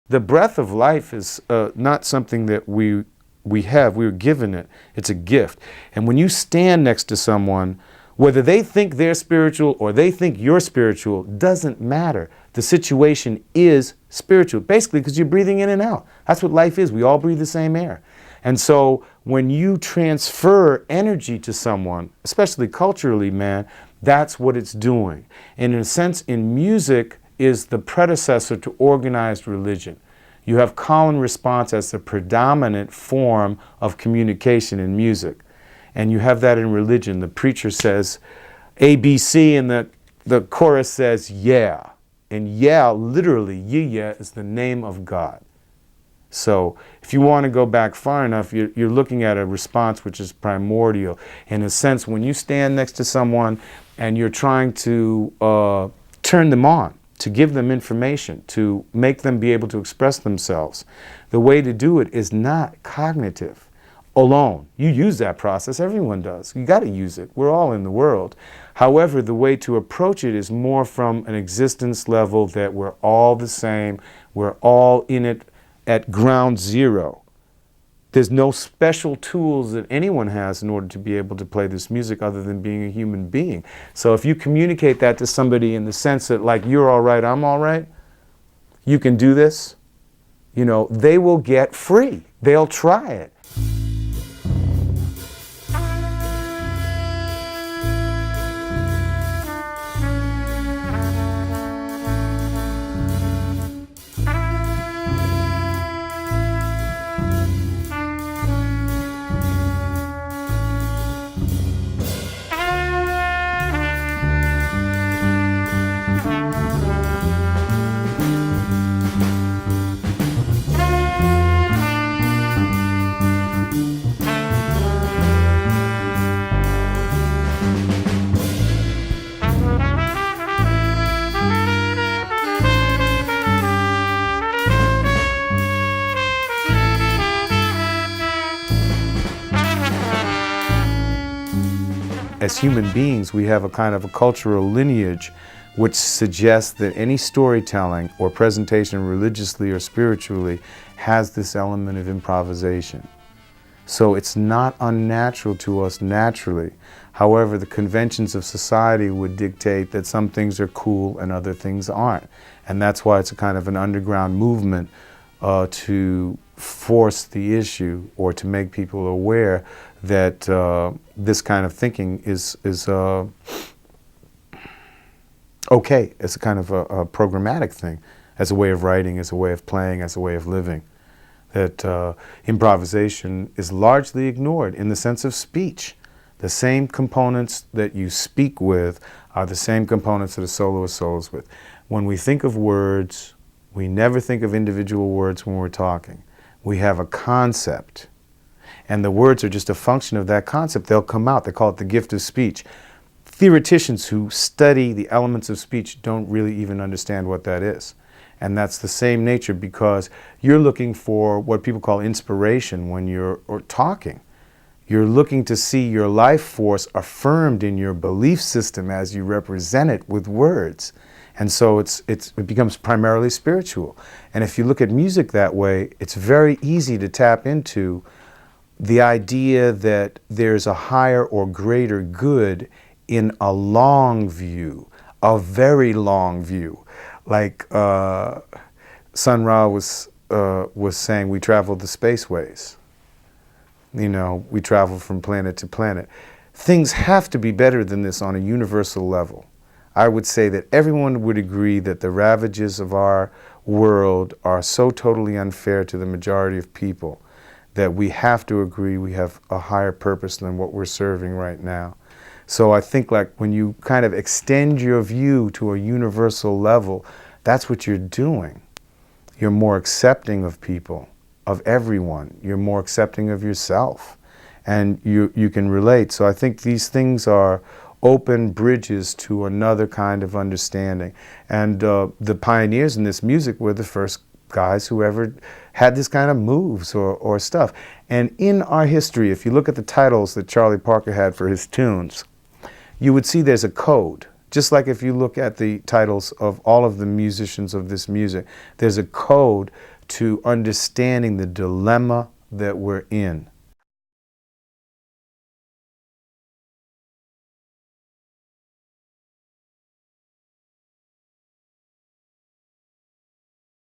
The breath of life is not something that we have. We were given it. It's a gift. And when you stand next to someone, whether they think they're spiritual or they think you're spiritual, doesn't matter. The situation is spiritual, basically because you're breathing in and out. That's what life is. We all breathe the same air. And so when you transfer energy to someone, especially culturally, man, that's what it's doing. And in a sense, in music is the predecessor to organized religion. You have call and response as the predominant form of communication in music. And you have that in religion. The preacher says ABC and the chorus says yeah. And yeah, literally, yeah is the name of God. So if you want to go back far enough, you're looking at a response which is primordial. In a sense, when you stand next to someone and you're trying to turn them on, to give them information, to make them be able to express themselves, the way to do it is not cognitive alone. You use that process, everyone does. You got to use it. We're all in the world. However, the way to approach it is more from an existence level that we're all the same, we're all in it at ground zero. There's no special tools that anyone has in order to be able to play this music other than being a human being. So if you communicate that to somebody in the sense that like, you're all right, I'm all right, you can do this, you know, they will get free. They'll try it. As human beings, we have a kind of a cultural lineage which suggests that any storytelling or presentation religiously or spiritually has this element of improvisation. So it's not unnatural to us naturally. However, the conventions of society would dictate that some things are cool and other things aren't. And that's why it's a kind of an underground movement to force the issue or to make people aware that this kind of thinking is okay. It's a kind of a programmatic thing, as a way of writing, as a way of playing, as a way of living. That improvisation is largely ignored in the sense of speech. The same components that you speak with are the same components that a soloist solos with. When we think of words, we never think of individual words when we're talking. We have a concept, and the words are just a function of that concept. They'll come out. They call it the gift of speech. Theoreticians who study the elements of speech don't really even understand what that is. And that's the same nature, because you're looking for what people call inspiration when you're talking. You're looking to see your life force affirmed in your belief system as you represent it with words. And so it becomes primarily spiritual. And if you look at music that way, it's very easy to tap into the idea that there's a higher or greater good in a long view, a very long view. Like Sun Ra was saying, we travel the spaceways. You know, we travel from planet to planet. Things have to be better than this on a universal level. I would say that everyone would agree that the ravages of our world are so totally unfair to the majority of people that we have to agree we have a higher purpose than what we're serving right now. So I think like when you kind of extend your view to a universal level, that's what you're doing. You're more accepting of people, of everyone. You're more accepting of yourself, and you can relate. So I think these things are open bridges to another kind of understanding. And the pioneers in this music were the first guys who ever had this kind of moves or stuff. And in our history, if you look at the titles that Charlie Parker had for his tunes, you would see there's a code. Just like if you look at the titles of all of the musicians of this music, there's a code to understanding the dilemma that we're in.